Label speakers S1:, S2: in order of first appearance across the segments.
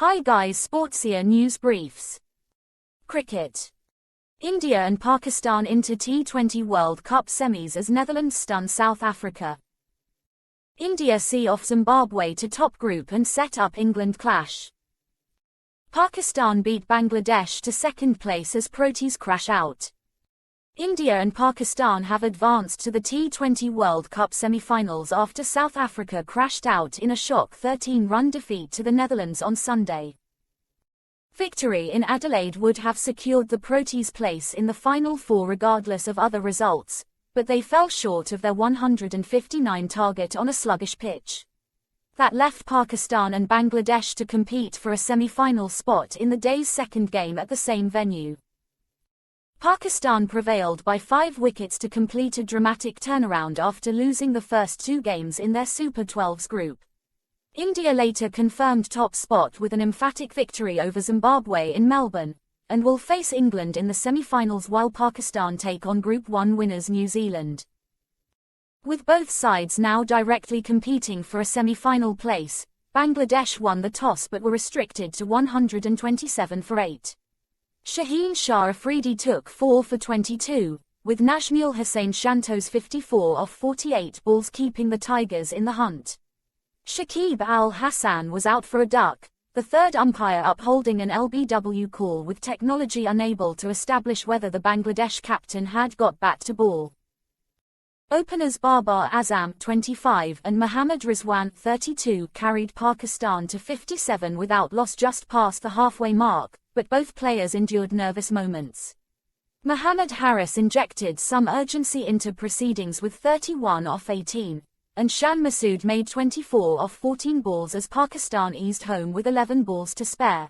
S1: Hi guys, Sportsia news briefs. Cricket. India and Pakistan into T20 World Cup semis as Netherlands stun South Africa. India see off Zimbabwe to top group and set up England clash. Pakistan beat Bangladesh to second place as Proteas crash out. India and Pakistan have advanced to the T20 World Cup semi-finals after South Africa crashed out in a shock 13-run defeat to the Netherlands on Sunday. Victory in Adelaide would have secured the Proteas place in the Final Four regardless of other results, but they fell short of their 159 target on a sluggish pitch. That left Pakistan and Bangladesh to compete for a semi-final spot in the day's second game at the same venue. Pakistan prevailed by 5 wickets to complete a dramatic turnaround after losing the first 2 games in their Super 12s group. India later confirmed top spot with an emphatic victory over Zimbabwe in Melbourne, and will face England in the semi-finals while Pakistan take on Group 1 winners New Zealand. With both sides now directly competing for a semi-final place, Bangladesh won the toss but were restricted to 127 for 8. Shaheen Shah Afridi took 4 for 22, with Najmul Hussain Shantos 54 off 48 balls keeping the Tigers in the hunt. Shakib Al Hassan was out for a duck, the third umpire upholding an LBW call with technology unable to establish whether the Bangladesh captain had got bat to ball. Openers Babar Azam 25 and Mohammad Rizwan 32 carried Pakistan to 57 without loss just past the halfway mark, but both players endured nervous moments. Mohammad Harris injected some urgency into proceedings with 31 off 18, and Shan Masood made 24 off 14 balls as Pakistan eased home with 11 balls to spare.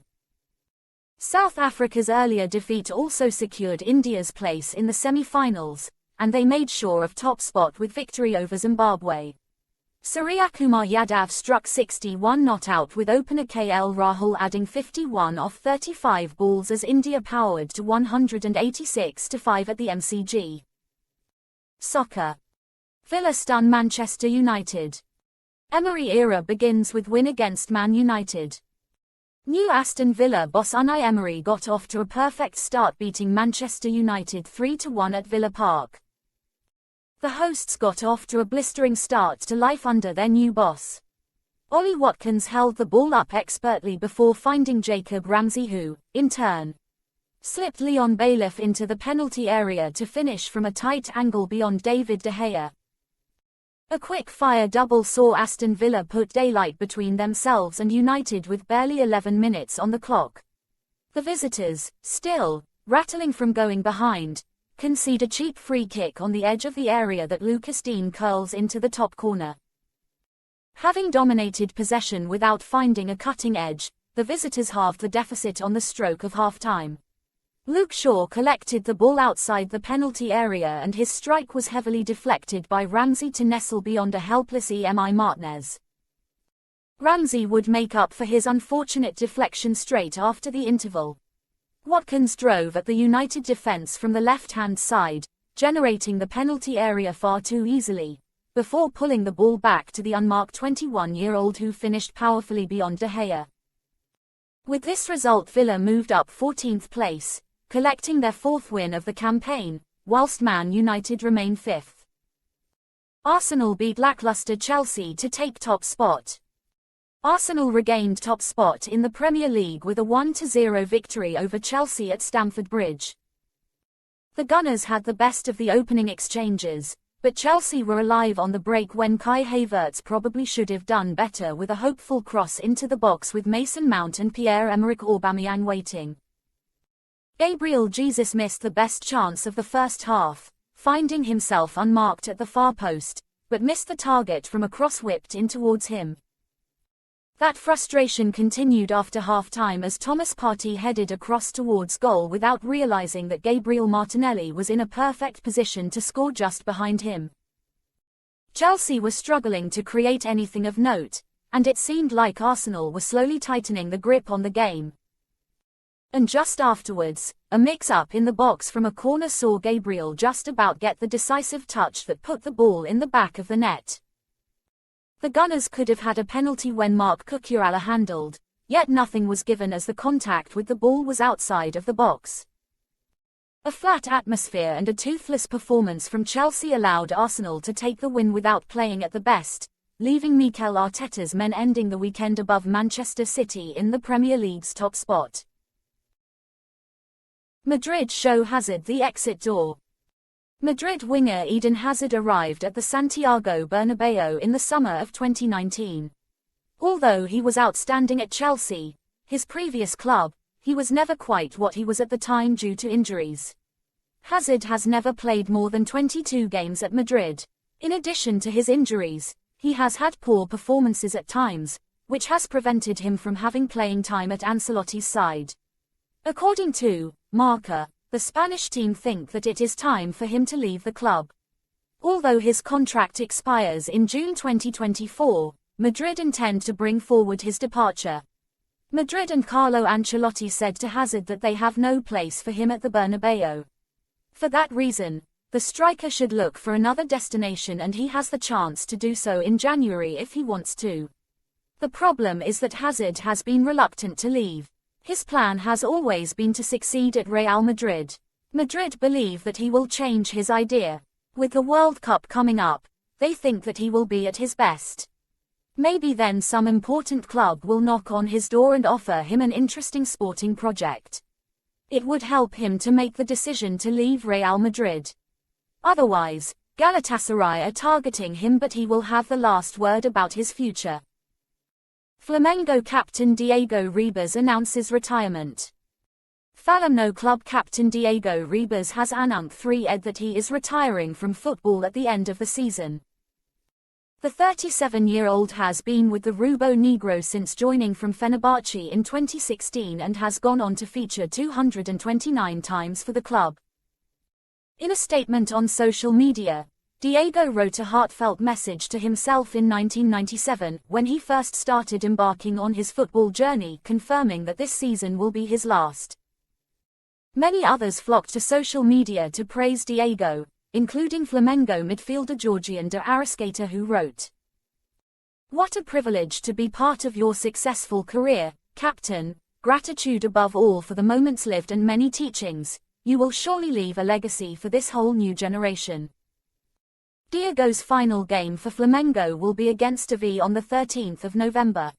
S1: South Africa's earlier defeat also secured India's place in the semi-finals, and they made sure of top spot with victory over Zimbabwe. Suryakumar Yadav struck 61 not out with opener KL Rahul adding 51 off 35 balls as India powered to 186-5 at the MCG. Soccer. Villa stun Manchester United. Emery era begins with win against Man United. New Aston Villa boss Unai Emery got off to a perfect start beating Manchester United 3-1 at Villa Park. The hosts got off to a blistering start to life under their new boss. Ollie Watkins held the ball up expertly before finding Jacob Ramsey who, in turn, slipped Leon Bailiff into the penalty area to finish from a tight angle beyond David De Gea. A quick-fire double saw Aston Villa put daylight between themselves and United with barely 11 minutes on the clock. The visitors, still rattling from going behind, concede a cheap free kick on the edge of the area that Lucas Dean curls into the top corner. Having dominated possession without finding a cutting edge, the visitors halved the deficit on the stroke of half-time. Luke Shaw collected the ball outside the penalty area and his strike was heavily deflected by Ramsey to nestle beyond a helpless Emi Martinez. Ramsey would make up for his unfortunate deflection straight after the interval. Watkins drove at the United defence from the left-hand side, generating the penalty area far too easily, before pulling the ball back to the unmarked 21-year-old who finished powerfully beyond De Gea. With this result Villa moved up 14th place, collecting their 4th win of the campaign, whilst Man United remain 5th. Arsenal beat lacklustre Chelsea to take top spot. Arsenal regained top spot in the Premier League with a 1-0 victory over Chelsea at Stamford Bridge. The Gunners had the best of the opening exchanges, but Chelsea were alive on the break when Kai Havertz probably should have done better with a hopeful cross into the box with Mason Mount and Pierre-Emerick Aubameyang waiting. Gabriel Jesus missed the best chance of the first half, finding himself unmarked at the far post, but missed the target from a cross whipped in towards him. That frustration continued after half-time as Thomas Partey headed across towards goal without realising that Gabriel Martinelli was in a perfect position to score just behind him. Chelsea were struggling to create anything of note, and it seemed like Arsenal were slowly tightening the grip on the game. And just afterwards, a mix-up in the box from a corner saw Gabriel just about get the decisive touch that put the ball in the back of the net. The Gunners could have had a penalty when Marc Cucurella handled, yet nothing was given as the contact with the ball was outside of the box. A flat atmosphere and a toothless performance from Chelsea allowed Arsenal to take the win without playing at the best, leaving Mikel Arteta's men ending the weekend above Manchester City in the Premier League's top spot. Madrid show Hazard the exit door. Madrid winger Eden Hazard arrived at the Santiago Bernabeu in the summer of 2019. Although he was outstanding at Chelsea, his previous club, he was never quite what he was at the time due to injuries. Hazard has never played more than 22 games at Madrid. In addition to his injuries, he has had poor performances at times, which has prevented him from having playing time at Ancelotti's side. According to Marca, the Spanish team think that it is time for him to leave the club. Although his contract expires in June 2024, Madrid intend to bring forward his departure. Madrid and Carlo Ancelotti said to Hazard that they have no place for him at the Bernabeu. For that reason, the striker should look for another destination, and he has the chance to do so in January if he wants to. The problem is that Hazard has been reluctant to leave. His plan has always been to succeed at Real Madrid. Madrid believe that he will change his idea. With the World Cup coming up, they think that he will be at his best. Maybe then some important club will knock on his door and offer him an interesting sporting project. It would help him to make the decision to leave Real Madrid. Otherwise, Galatasaray are targeting him, but he will have the last word about his future. Flamengo captain Diego Ribas announces retirement. Flamengo club captain Diego Ribas has announced that he is retiring from football at the end of the season. The 37-year-old has been with the Rubro Negro since joining from Fenerbahce in 2016 and has gone on to feature 229 times for the club. In a statement on social media, Diego wrote a heartfelt message to himself in 1997 when he first started embarking on his football journey, confirming that this season will be his last. Many others flocked to social media to praise Diego, including Flamengo midfielder Georgian de Arrascaeta, who wrote, "What a privilege to be part of your successful career, Captain. Gratitude above all for the moments lived and many teachings. You will surely leave a legacy for this whole new generation." Diego's final game for Flamengo will be against AV on the 13th of November.